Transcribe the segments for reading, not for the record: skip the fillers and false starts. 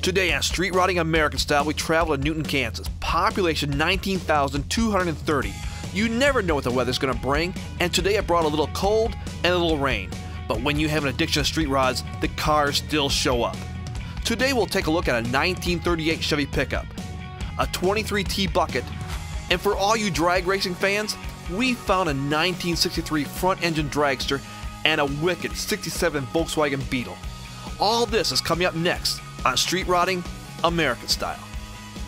Today on Street Riding American Style, we travel to Newton, Kansas. Population 19,230. You never know what the weather's going to bring, and today it brought a little cold and a little rain. But when you have an addiction to street rods, the cars still show up. Today we'll take a look at a 1938 Chevy pickup, a 23T bucket, and for all you drag racing fans, we found a 1963 front-engine dragster and a wicked 67 Volkswagen Beetle. All this is coming up next on Street Riding American Style.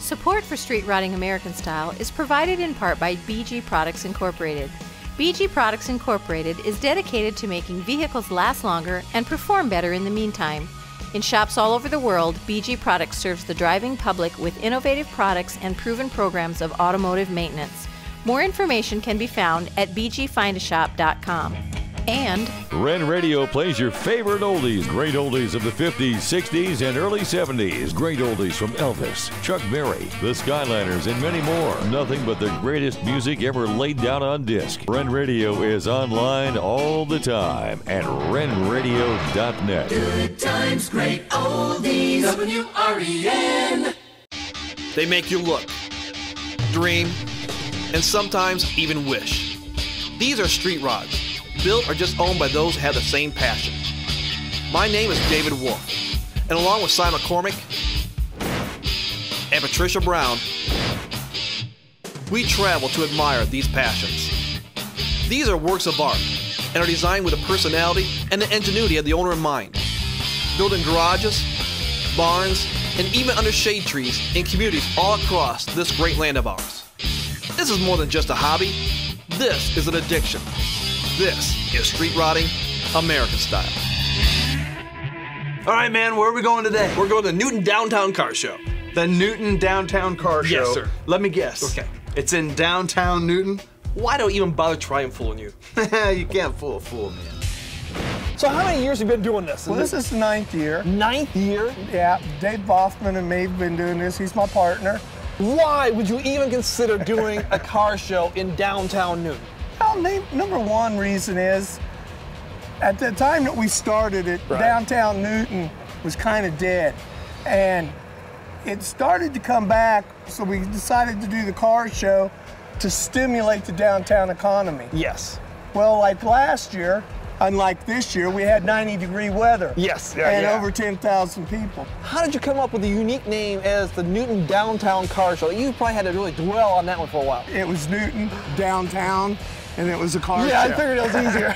Support for Street Riding American Style is provided in part by BG Products Incorporated. BG Products Incorporated is dedicated to making vehicles last longer and perform better in the meantime. In shops all over the world, BG Products serves the driving public with innovative products and proven programs of automotive maintenance. More information can be found at bgfindashop.com. And Ren Radio plays your favorite oldies. Great oldies of the 50s, 60s, and early 70s. Great oldies from Elvis, Chuck Berry, the Skyliners, and many more. Nothing but the greatest music ever laid down on disc. Ren Radio is online all the time at renradio.net. Good times, great oldies. WREN. They make you look, dream, and sometimes even wish. These are street rods, built or just owned by those who have the same passion. My name is David Wolf, and along with Simon McCormick and Patricia Brown, we travel to admire these passions. These are works of art and are designed with the personality and the ingenuity of the owner in mind. Built in garages, barns, and even under shade trees in communities all across this great land of ours. This is more than just a hobby. This is an addiction. This is Street Riding American Style. All right, man, where are we going today? We're going to the Newton Downtown Car Show. The Newton Downtown Car Show. Yes, sir. Let me guess. Okay. It's in downtown Newton? Why do I even bother trying fooling you? You can't fool a fool, man. So how many years have you been doing this? Well, this is the 9th year. 9th year? Yeah, Dave Boffman and me have been doing this. He's my partner. Why would you even consider doing a car show in downtown Newton? Well, number one reason is, at the time that we started it, downtown Newton was kind of dead. And it started to come back, so we decided to do the car show to stimulate the downtown economy. Yes. Well, like last year, unlike this year, we had 90-degree weather. Yes. And over 10,000 people. How did you come up with the unique name as the Newton Downtown Car Show? You probably had to really dwell on that one for a while. It was Newton, downtown, and it was a car show. Yeah, I figured it was easier.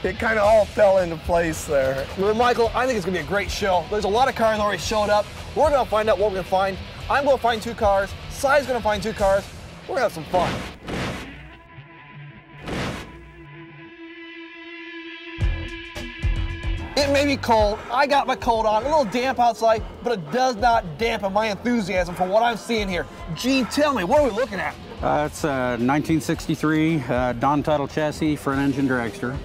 It kind of all fell into place there. Well, Michael, I think it's going to be a great show. There's a lot of cars already showed up. We're going to find out what we're going to find. I'm going to find 2 cars. Si's going to find 2 cars. We're going to have some fun. It may be cold. I got my coat on, a little damp outside, but it does not dampen my enthusiasm for what I'm seeing here. Gene, tell me, what are we looking at? It's a 1963 Don Tuttle chassis front engine dragster.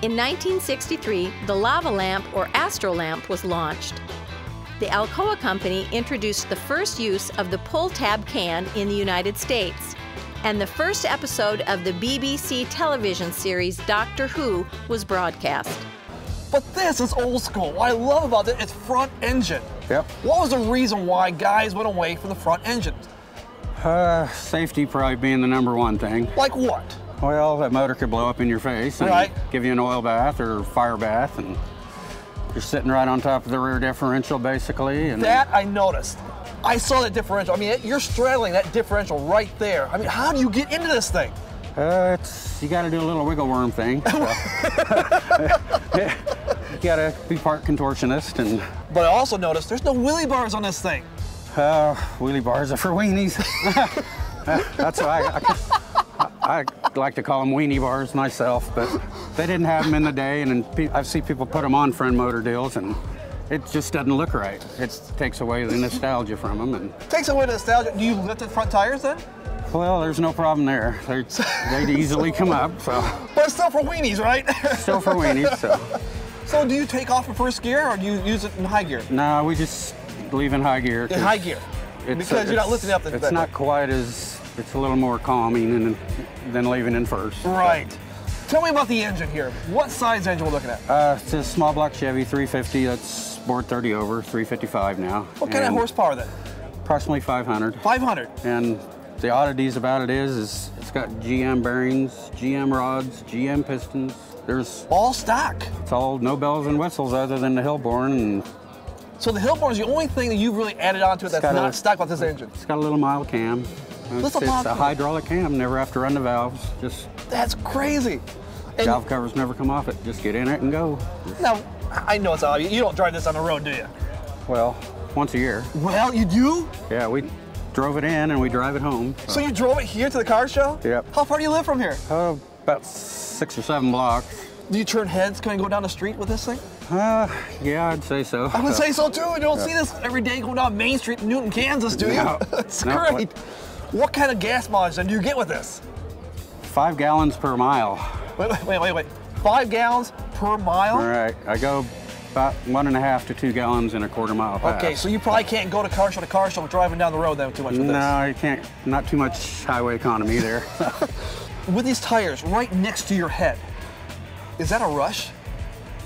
in 1963, the lava lamp or astro lamp was launched. The Alcoa company introduced the first use of the pull tab can in the United States. And the first episode of the BBC television series Doctor Who was broadcast. But this is old school. What I love about it is front engine. Yep. What was the reason why guys went away from the front engines? Safety probably being the #1 thing. Like what? Well, that motor could blow up in your face and give you an oil bath or fire bath, and you're sitting right on top of the rear differential basically. And that I noticed. I saw that differential. I mean, you're straddling that differential right there. I mean, how do you get into this thing? You got to do a little wiggle worm thing. So. You got to be part contortionist. But I also noticed there's no wheelie bars on this thing. Wheelie bars are for weenies. That's why I like to call them weenie bars myself, but they didn't have them in the day, and I've seen people put them on friend motor deals, and it just doesn't look right. It takes away the nostalgia from them. And takes away the nostalgia. Do you lift the front tires then? Well, there's no problem there. They'd easily come up. So. But it's still for weenies, right? Still for weenies. So do you take off in first gear, or do you use it in high gear? No, we just leave in high gear. In high gear? Because you're not lifting up the... It's not quite as... It's a little more calming than leaving in first. Right. Tell me about the engine here. What size engine we're looking at? It's a small block Chevy 350. That's board 30 over, 355 now. What kind of horsepower then? Approximately 500. 500. And the oddities about it is it's got GM bearings, GM rods, GM pistons. There's all stock. It's all no bells and whistles other than the Hillborn. And so the Hillborn is the only thing that you've really added onto it that's not stock about this engine. It's got a little mild cam. It's a hydraulic cam. Never have to run the valves. Just that's crazy. And valve covers never come off it. Just get in it and go. Now, I know it's obvious. You don't drive this on the road, do you? Well, once a year. Well, you do? Yeah, we drove it in and we drive it home. So you drove it here to the car show? Yep. How far do you live from here? About 6 or 7 blocks. Do you turn heads going to go down the street with this thing? Yeah, I'd say so. I would say so too. You don't see this every day going down Main Street in Newton, Kansas, do you? No. It's great. What kind of gas mileage then do you get with this? 5 gallons per mile. Wait. 5 gallons per mile? All right, I go about 1.5 to 2 gallons in a quarter mile pass. Okay, so you probably can't go to car show driving down the road then too much with this. No, you can't. Not too much highway economy there. With these tires right next to your head, is that a rush?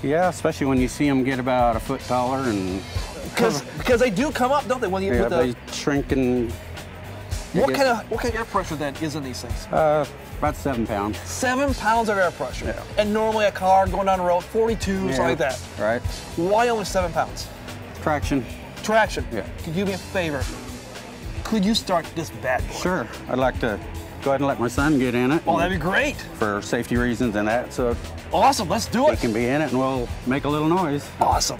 Yeah, especially when you see them get about a foot taller and. Because they do come up, don't they? When you put the they shrink and. What kind of air pressure then is in these things? About 7 pounds. 7 pounds of air pressure. Yeah. And normally a car going down the road, 42, something like that. Right. Why only 7 pounds? Traction. Traction. Yeah. Could you do me a favor? Could you start this bad boy? Sure. I'd like to go ahead and let my son get in it. Oh, that'd be great. For safety reasons and that, so. Awesome, let's do it. He can be in it and we'll make a little noise. Awesome.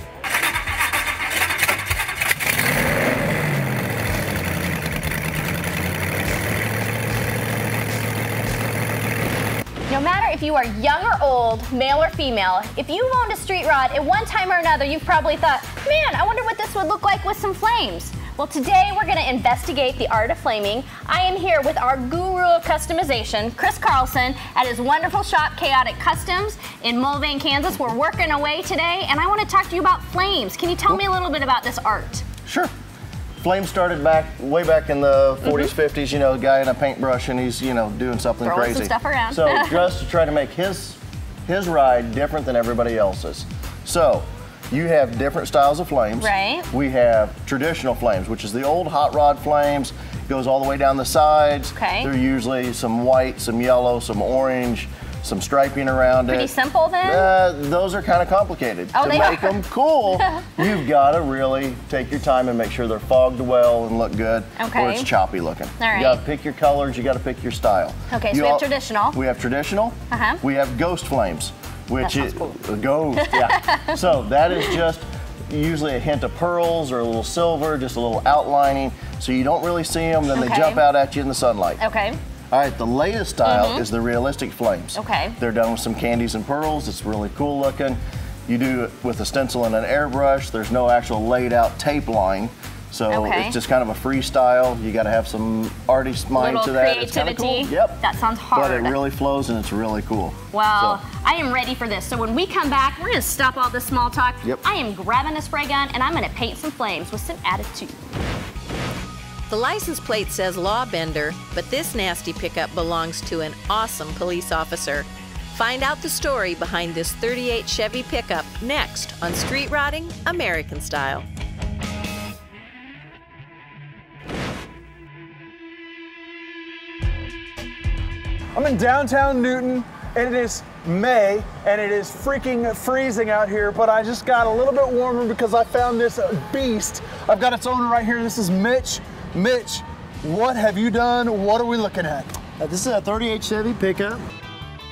No matter if you are young or old, male or female, if you've owned a street rod at one time or another, you've probably thought, man, I wonder what this would look like with some flames. Well, today we're going to investigate the art of flaming. I am here with our guru of customization, Chris Carlson, at his wonderful shop, Chaotic Customs in Mulvane, Kansas. We're working away today, and I want to talk to you about flames. Can you tell me a little bit about this art? Sure. Flames started way back in the 40s, 50s, you know, a guy in a paintbrush and he's, you know, doing something throwing crazy. Some stuff around. So just to try to make his ride different than everybody else's. So you have different styles of flames. Right. We have traditional flames, which is the old hot rod flames. Goes all the way down the sides. Okay. They're usually some white, some yellow, some orange, some striping around it. Pretty simple then? Those are kind of complicated. Oh, to they make are? them cool, you've got to really take your time and make sure they're fogged well and look good, Okay. or it's choppy looking. All right. You got to pick your colors, you got to pick your style. Okay, so we have traditional. We have traditional. Uh-huh. We have ghost flames, which That is sounds cool. ghost, yeah. So that is just usually a hint of pearls or a little silver, just a little outlining, so you don't really see them, then they Okay. jump out at you in the sunlight. Okay. All right, the latest style is the realistic flames. Okay. They're done with some candies and pearls. It's really cool looking. You do it with a stencil and an airbrush. There's no actual laid out tape line. So it's just kind of a freestyle. You got to have some artist mind Little to that. creativity. It's kind of cool. Yep. That sounds hard. But it really flows and it's really cool. Well, So, I am ready for this. So when we come back, we're gonna stop all this small talk. Yep. I am grabbing a spray gun and I'm gonna paint some flames with some attitude. The license plate says Lawbender, but this nasty pickup belongs to an awesome police officer. Find out the story behind this 38 Chevy pickup next on Street Rodding American Style. I'm in downtown Newton, and it is May, and it is freaking freezing out here, but I just got a little bit warmer because I found this beast. I've got its owner right here. This is Mitch. Mitch, what have you done? What are we looking at? This is a 38 Chevy pickup.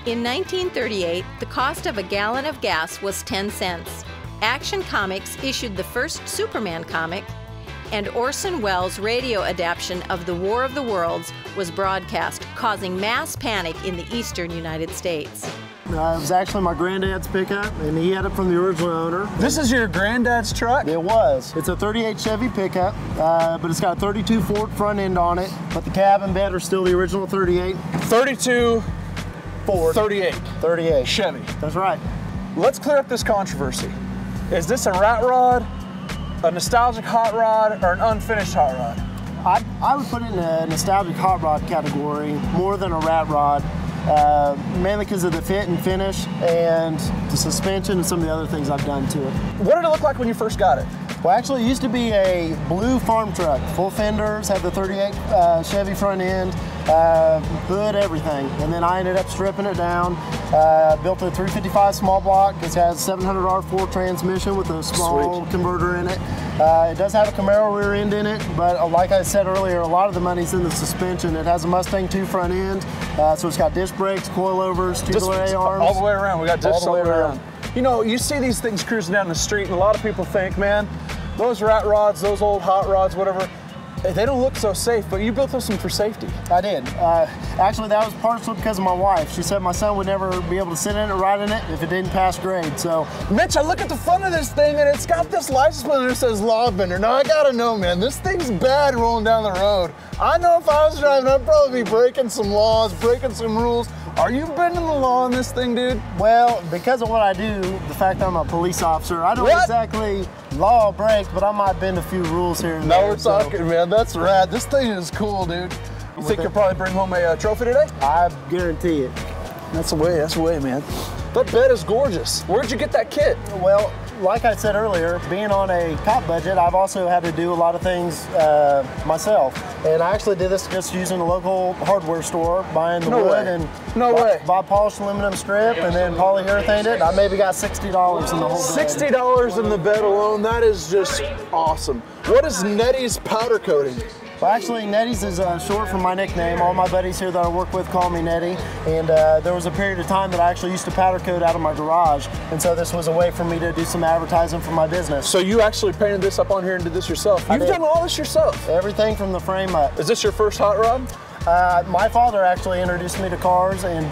In 1938, the cost of a gallon of gas was 10 cents. Action Comics issued the first Superman comic, and Orson Welles' radio adaptation of The War of the Worlds was broadcast, causing mass panic in the eastern United States. It was actually my granddad's pickup, and he had it from the original owner. This is your granddad's truck? It was. It's a 38 Chevy pickup, but it's got a 32 Ford front end on it, but the cab and bed are still the original 38. 32 Ford. 38. 38. Chevy. That's right. Let's clear up this controversy. Is this a rat rod, a nostalgic hot rod, or an unfinished hot rod? I would put it in a nostalgic hot rod category more than a rat rod. mainly because of the fit and finish and the suspension and some of the other things I've done to it. What did it look like when you first got it? Well, actually, it used to be a blue farm truck, full fenders, had the 38 Chevy front end, hood, everything. And then I ended up stripping it down, built a 355 small block. It has 700 R4 transmission with a small converter in it. It does have a Camaro rear end in it, but like I said earlier, a lot of the money's in the suspension. It has a Mustang 2 front end, so it's got disc brakes, coilovers, tubular A-arms. All the way around, we got discs all the way around. You know, you see these things cruising down the street, and a lot of people think, man, those rat rods, those old hot rods, whatever, they don't look so safe, but you built them for safety. I did. Actually, that was partially because of my wife. She said my son would never be able to sit in it or ride in it if it didn't pass grade, so. Mitch, I look at the front of this thing and it's got this license plate that says law bender. Now I gotta know, man, this thing's bad rolling down the road. I know if I was driving, I'd probably be breaking some laws, breaking some rules. Are you bending the law on this thing, dude? Well, because of what I do, the fact that I'm a police officer, I don't exactly law break, but I might bend a few rules here and there. Now we're talking, man. That's rad. This thing is cool, dude. You think you'll probably bring home a trophy today? I guarantee it. That's the way, man. That bed is gorgeous. Where'd you get that kit? Well, like I said earlier, being on a cop budget, I've also had to do a lot of things myself. And I actually did this just using a local hardware store, buying the wood and buy polished aluminum strip and then polyurethane it. I maybe got $60 in the whole bed. $60 in the bed alone, that is just awesome. What is Nettie's powder coating? Well, actually, Nettie's is short for my nickname. All my buddies here that I work with call me Nettie. And there was a period of time that I actually used to powder coat out of my garage. And so this was a way for me to do some advertising for my business. So you actually painted this up on here and did this yourself? You've done all this yourself? Everything from the frame up. Is this your first hot rod? My father actually introduced me to cars, and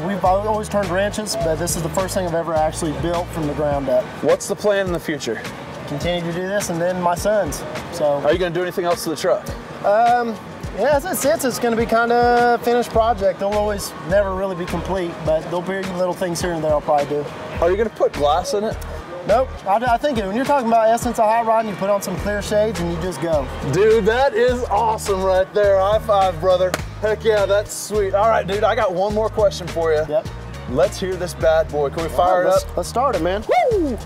we've always turned wrenches, but this is the first thing I've ever actually built from the ground up. What's the plan in the future? Continue to do this, and then my sons. So. Are you going to do anything else to the truck? Yeah, as it sits, it's going to be kind of a finished project. They'll always never really be complete, but there'll be little things here and there I'll probably do. Are you going to put glass in it? Nope. I think when you're talking about essence of hot rod, you put on some clear shades and you just go. Dude, that is awesome right there. High five, brother. Heck yeah, that's sweet. All right, dude, I got one more question for you. Yep. Let's hear this bad boy. Can we fire it up? Let's start it, man. Woo!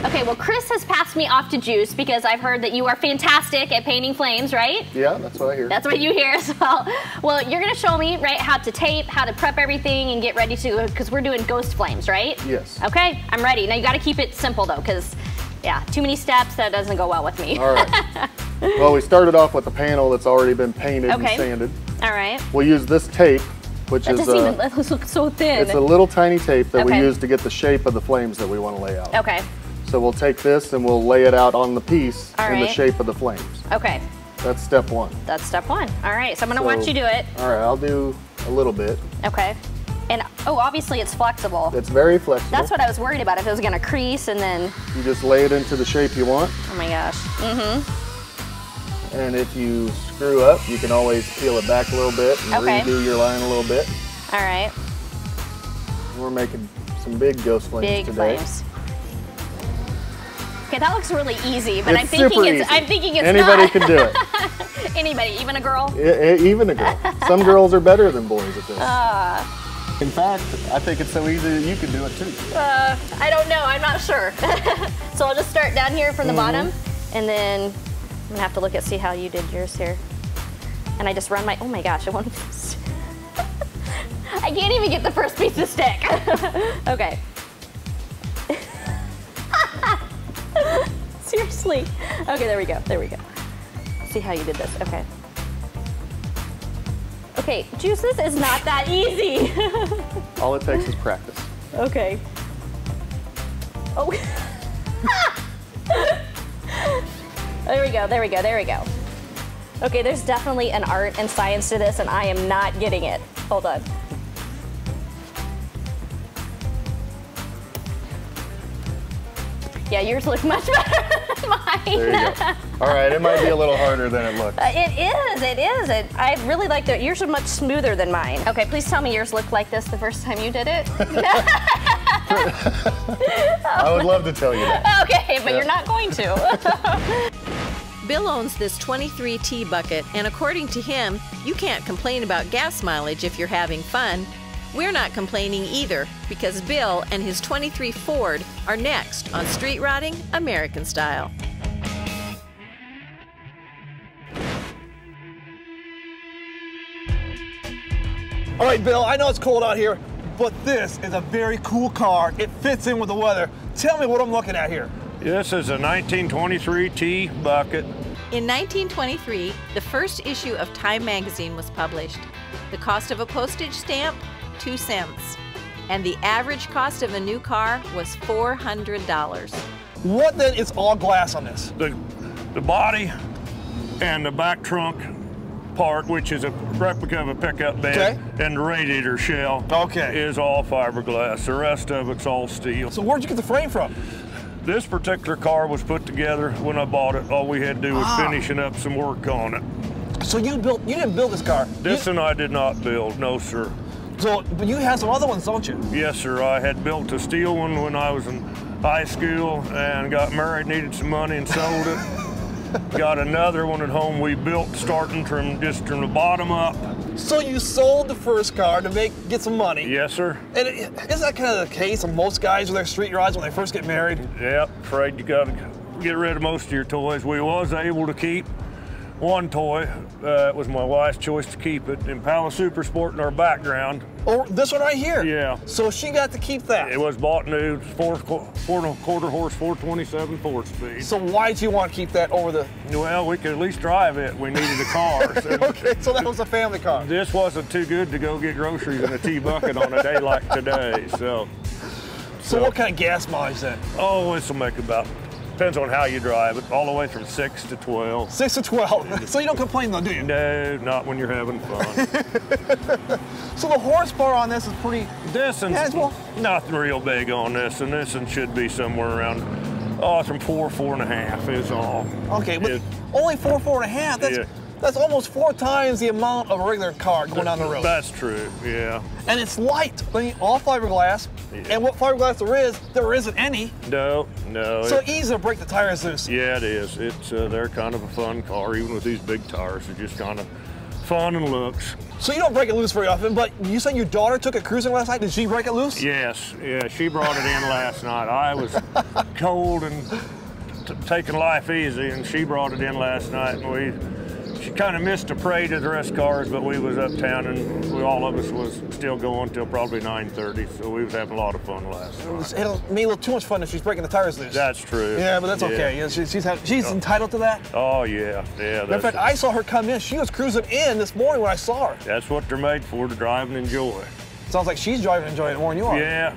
Okay, well, Chris has passed me off to Juice because I've heard that you are fantastic at painting flames, right? Yeah, that's what I hear. That's what you hear as well. Well, you're going to show me, right, how to tape, how to prep everything and get ready to, because we're doing ghost flames, right? Yes. Okay, I'm ready. Now, you got to keep it simple, though, because, yeah, too many steps, that doesn't go well with me. All right. Well, we started off with a panel that's already been painted and sanded. All right. We'll use this tape, which that is doesn't look so thin. It's a little tiny tape that we use to get the shape of the flames that we want to lay out. Okay. So we'll take this and we'll lay it out on the piece in the shape of the flames. Okay. That's step one. That's step one. All right, so I'm gonna watch you do it. All right, I'll do a little bit. Okay. And, oh, obviously it's flexible. It's very flexible. That's what I was worried about, if it was gonna crease and then... You just lay it into the shape you want. Oh my gosh. Mm-hmm. And if you screw up, you can always peel it back a little bit and redo your line a little bit. All right. We're making some big ghost flames today. Flames. Okay, that looks really easy, but it's I'm thinking easy. I'm thinking it's Anybody not. can do it. Anybody, even a girl? Even a girl. Some girls are better than boys at this. In fact, I think it's so easy that you can do it too. I don't know, I'm not sure. So I'll just start down here from the bottom, and then I'm gonna have to look at see how you did yours here. And I just run my, oh my gosh, I won't even I can't even get the first piece to stick. Okay. Seriously. Okay, there we go, there we go. See how you did this, okay. Okay, Juice, this is not that easy. All it takes is practice. Okay. Oh. There we go, there we go, there we go. Okay, there's definitely an art and science to this, and I am not getting it. Hold on. Yeah, yours look much better than mine. There you go. All right, it might be a little harder than it looks. It is, it is. I really like that. Yours are much smoother than mine. Okay, please tell me yours looked like this the first time you did it. I would love to tell you that. Okay, but you're not going to. Bill owns this 23T bucket, and according to him, you can't complain about gas mileage if you're having fun. We're not complaining either, because Bill and his 23 Ford are next on Street Rotting American Style. All right, Bill, I know it's cold out here, but this is a very cool car. It fits in with the weather. Tell me what I'm looking at here. This is a 1923 T bucket. In 1923, the first issue of Time magazine was published. The cost of a postage stamp, 2 cents. And the average cost of a new car was $400. What then is all glass on this? The body and the back trunk part, which is a replica of a pickup bed, and the radiator shell is all fiberglass. The rest of it's all steel. So where'd you get the frame from? This particular car was put together when I bought it. All we had to do was finishing up some work on it. So you didn't build this car? This one I did not build, no sir. So, but you have some other ones, don't you? Yes sir, I had built a steel one when I was in high school and got married, needed some money and sold it. Got another one at home we built starting from the bottom up. So you sold the first car to get some money? Yes, sir. And isn't that kind of the case of most guys with their street rods when they first get married? Yep, afraid you got to get rid of most of your toys. We was able to keep one toy. It was my wife's choice to keep it. Impala Super Sport in our background. Oh, this one right here? Yeah. So she got to keep that? It was bought new, 4.25 horse, 427 4-speed. So why did you want to keep that over the... Well, we could at least drive it. We needed a car. Okay, so that was a family car. This wasn't too good to go get groceries in a T-bucket on a day like today, so what kind of gas mileage then? Oh, this will make about... Depends on how you drive it, all the way from 6 to 12. 6 to 12. So you don't complain though, do you? No, not when you're having fun. So the horsepower on this is pretty... This one's nothing real big on this, and this one should be somewhere around, from 4.5 is all. Okay, but only 4.5? That's almost 4 times the amount of a regular car going down the road. That's true, yeah. And it's light, all fiberglass. Yeah. And what fiberglass there isn't any. No. So easy to break the tires loose. Yeah, it is. It's they're kind of a fun car, even with these big tires. They're just kind of fun and looks. So you don't break it loose very often, but you said your daughter took it cruising last night. Did she break it loose? Yes, yeah, she brought it in last night. I was cold and taking life easy, and she brought it in last night, and she kind of missed a parade of the rest of cars, but we was uptown, and all of us was still going till probably 9:30, so we was having a lot of fun last night. It'll make a little too much fun if she's breaking the tires loose. That's true. Yeah, but that's okay. Yeah, she's entitled to that. Oh, yeah. In fact, I saw her come in. She was cruising in this morning when I saw her. That's what they're made for, to drive and enjoy. Sounds like she's driving and enjoying it more than you are. Yeah.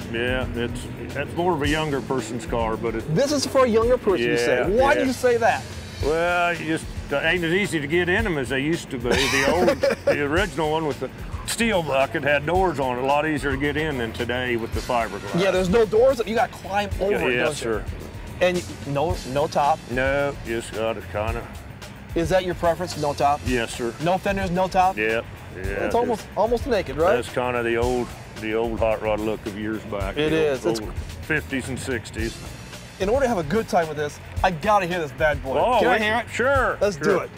That's more of a younger person's car, but This is for a younger person, you say. Why do you say that? Well, it ain't as easy to get in them as they used to be. The original one with the steel bucket had doors on it, a lot easier to get in than today with the fiberglass. Yeah, there's no doors, you got to climb over it, yes, sir. And no top? No, just got it kind of. Is that your preference, no top? Yes, sir. No fenders, no top? Yep. Yeah. It's almost naked, right? That's kind of the old hot rod look of years back. It is. Old 50s and 60s. In order to have a good time with this, I gotta hear this bad boy. Oh, can I hear it? Sure. Let's do it.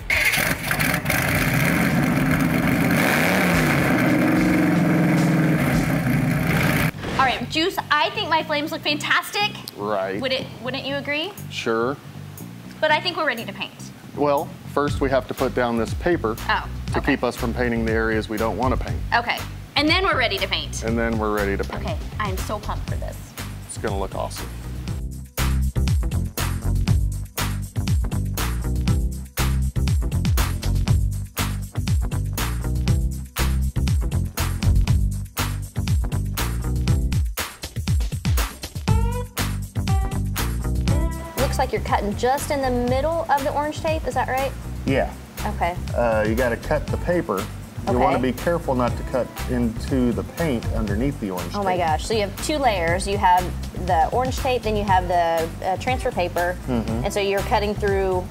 All right, Juice, I think my flames look fantastic. Right. Wouldn't you agree? Sure. But I think we're ready to paint. Well, first we have to put down this paper to keep us from painting the areas we don't want to paint. Okay, and then we're ready to paint. And then we're ready to paint. Okay, I'm so pumped for this. It's gonna look awesome. Looks like you're cutting just in the middle of the orange tape, is that right? Yeah. Okay. You gotta cut the paper. You wanna be careful not to cut into the paint underneath the orange tape. Oh my gosh, so you have 2 layers. You have the orange tape, then you have the transfer paper. Mm-hmm. And so you're cutting through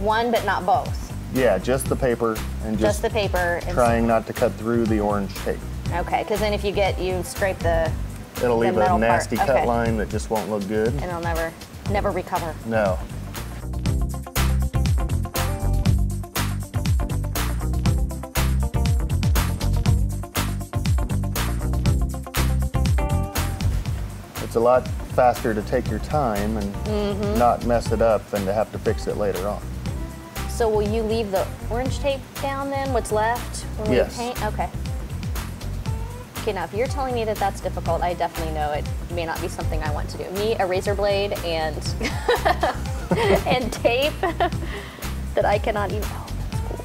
one, but not both. Yeah, just the paper and just the paper. And trying not to cut through the orange tape. Okay, because then if you scrape the It'll leave a nasty part. cut line that just won't look good. And it'll never recover. No. It's a lot faster to take your time and not mess it up than to have to fix it later on. So will you leave the orange tape down then, what's left when we paint? Okay. Okay, now if you're telling me that that's difficult, I definitely know it may not be something I want to do. Me, a razor blade and and tape that I cannot even, oh, that's cool.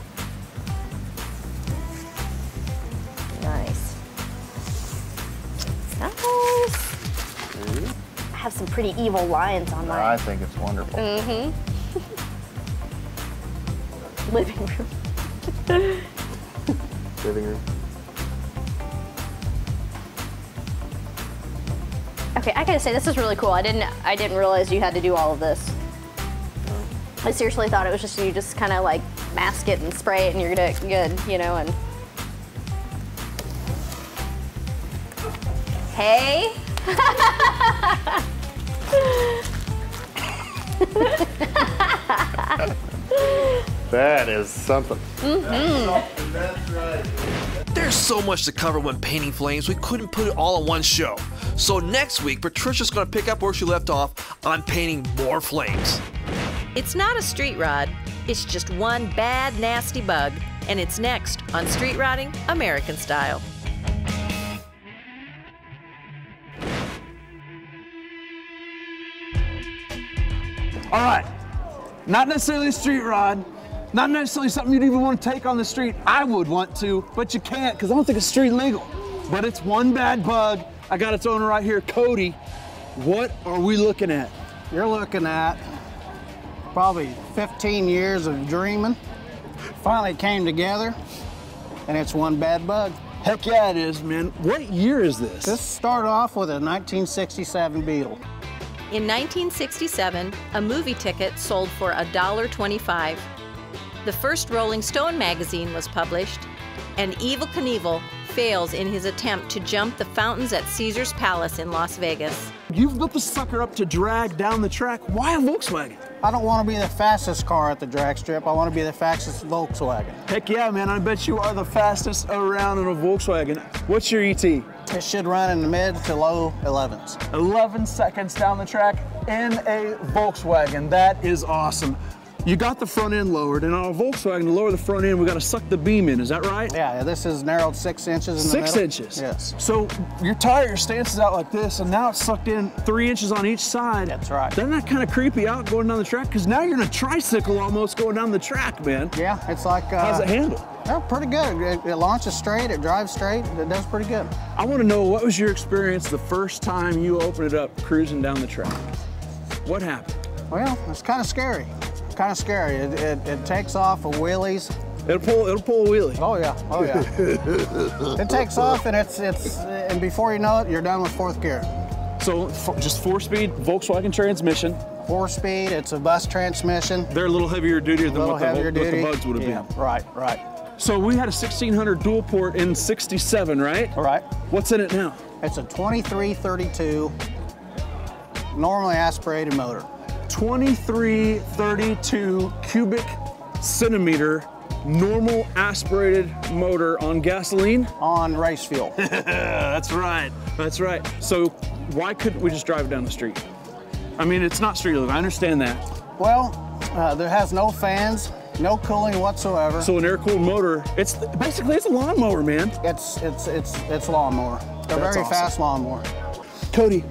Nice. Nice. I have some pretty evil lines on mine. I think it's wonderful. Living room. Living room. Okay, I gotta say, this is really cool. I didn't realize you had to do all of this. I seriously thought it was just you just kind of like mask it and spray it and you're good, you know, and. Hey. That is something. That's right. There's so much to cover when painting flames, we couldn't put it all in one show. So next week, Patricia's gonna pick up where she left off on painting more flames. It's not a street rod, it's just one bad, nasty bug, and it's next on Street Rodding American Style. All right, not necessarily a street rod, not necessarily something you'd even want to take on the street. I would want to, but you can't because I don't think it's street legal. But it's one bad bug. I got its owner right here, Cody. What are we looking at? You're looking at probably 15 years of dreaming. Finally came together, and it's one bad bug. Heck yeah, it is, man. What year is this? This started off with a 1967 Beetle. In 1967, a movie ticket sold for $1.25. The first Rolling Stone magazine was published, and Evel Knievel fails in his attempt to jump the fountains at Caesar's Palace in Las Vegas. You've built the sucker up to drag down the track. Why a Volkswagen? I don't want to be the fastest car at the drag strip. I want to be the fastest Volkswagen. Heck yeah, man. I bet you are the fastest around in a Volkswagen. What's your ET? It should run in the mid to low 11s. 11 seconds down the track in a Volkswagen. That is awesome. You got the front end lowered, and on a Volkswagen, to lower the front end, we got to suck the beam in. Is that right? Yeah, this is narrowed 6 inches in the middle. 6 inches? Yes. So your stance is out like this, and now it's sucked in 3 inches on each side. That's right. Doesn't that kind of creepy out going down the track? Because now you're in a tricycle almost going down the track, man. Yeah, it's like... How's it handle? Yeah, pretty good. It launches straight, it drives straight, it does pretty good. I want to know, what was your experience the first time you opened it up cruising down the track? What happened? Well, it's kind of scary. Kind of scary. It takes off of wheelies. It'll pull a wheelie. Oh yeah, oh yeah. It takes off and and before you know it, you're done with 4th gear. So just 4-speed Volkswagen transmission. 4-speed. It's a bus transmission. They're a little heavier duty than what the bugs would have been. Right, right. So we had a 1600 dual port in '67, right? Right. What's in it now? It's a 2332 normally aspirated motor. 2332 cubic centimeter normal aspirated motor on gasoline? On race fuel. That's right. That's right. So why couldn't we just drive down the street? I mean, it's not street legal. I understand that. Well, there has no fans, no cooling whatsoever. So an air-cooled motor, it's basically a lawnmower, man. It's lawnmower. A very fast lawnmower. Cody,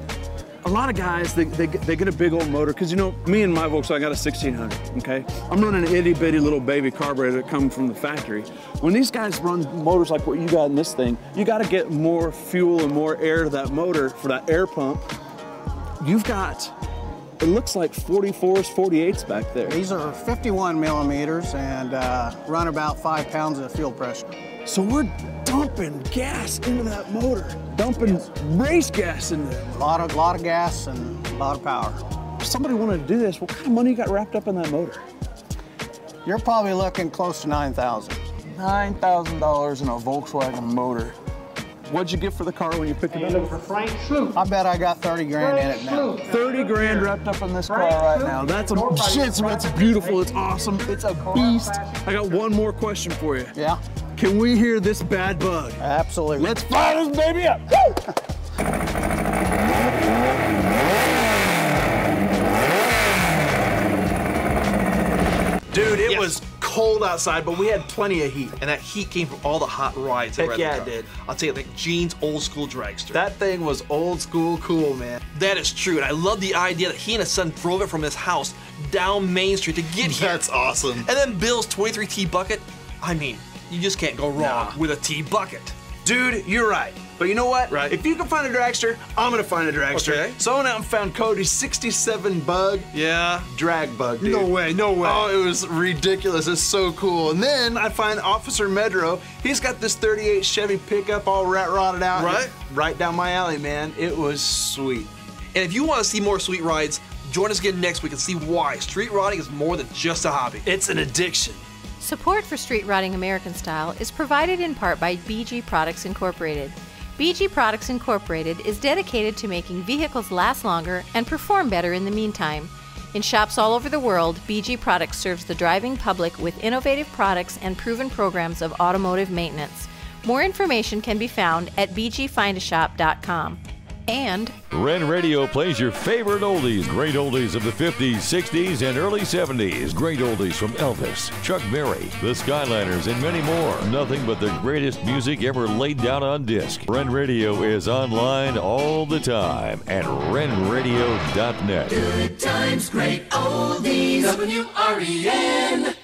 a lot of guys, they get a big old motor, because you know, me and my Volkswagen got a 1600, okay? I'm running an itty bitty little baby carburetor that comes from the factory. When these guys run motors like what you got in this thing, you gotta get more fuel and more air to that motor for that air pump. You've got, it looks like 44s, 48s back there. These are 51 millimeters and run about 5 pounds of fuel pressure. So we're dumping gas into that motor, dumping race gas into it. A lot of gas and a lot of power. If somebody wanted to do this, what kind of money you got wrapped up in that motor? You're probably looking close to $9,000. $9,000 in a Volkswagen motor. What'd you get for the car when you picked it up? I bet I got 30 grand in it now. 30 grand wrapped up in this car right now. That's that's beautiful, it's awesome, it's a beast. I got one more question for you. Yeah? Can we hear this bad bug? Absolutely. Let's fire this baby up! Woo! cold outside, but we had plenty of heat. And that heat came from all the hot rides. Heck yeah, it did. I'll tell you, like Gene's old school dragster. That thing was old school cool, man. That is true, and I love the idea that he and his son drove it from his house down Main Street to get here. That's awesome. And then Bill's 23T bucket. I mean, you just can't go wrong with a T bucket. Dude, you're right. But you know what? Right. If you can find a dragster, I'm gonna find a dragster. Okay. So I went out and found Cody's 67 bug. Yeah. Drag bug, dude. No way, no way. Oh, it was ridiculous. It's so cool. And then I find Officer Medro. He's got this 38 Chevy pickup all rat rotted out. Right. Right down my alley, man. It was sweet. And if you want to see more sweet rides, join us again next week and see why street riding is more than just a hobby. It's an addiction. Support for Street Riding American Style is provided in part by BG Products Incorporated. BG Products Incorporated is dedicated to making vehicles last longer and perform better in the meantime. In shops all over the world, BG Products serves the driving public with innovative products and proven programs of automotive maintenance. More information can be found at bgfindashop.com. And Ren Radio plays your favorite oldies, great oldies of the 50s, 60s, and early 70s. Great oldies from Elvis, Chuck Berry, the Skyliners, and many more. Nothing but the greatest music ever laid down on disc. Ren Radio is online all the time at renradio.net. Good times, great oldies, WREN.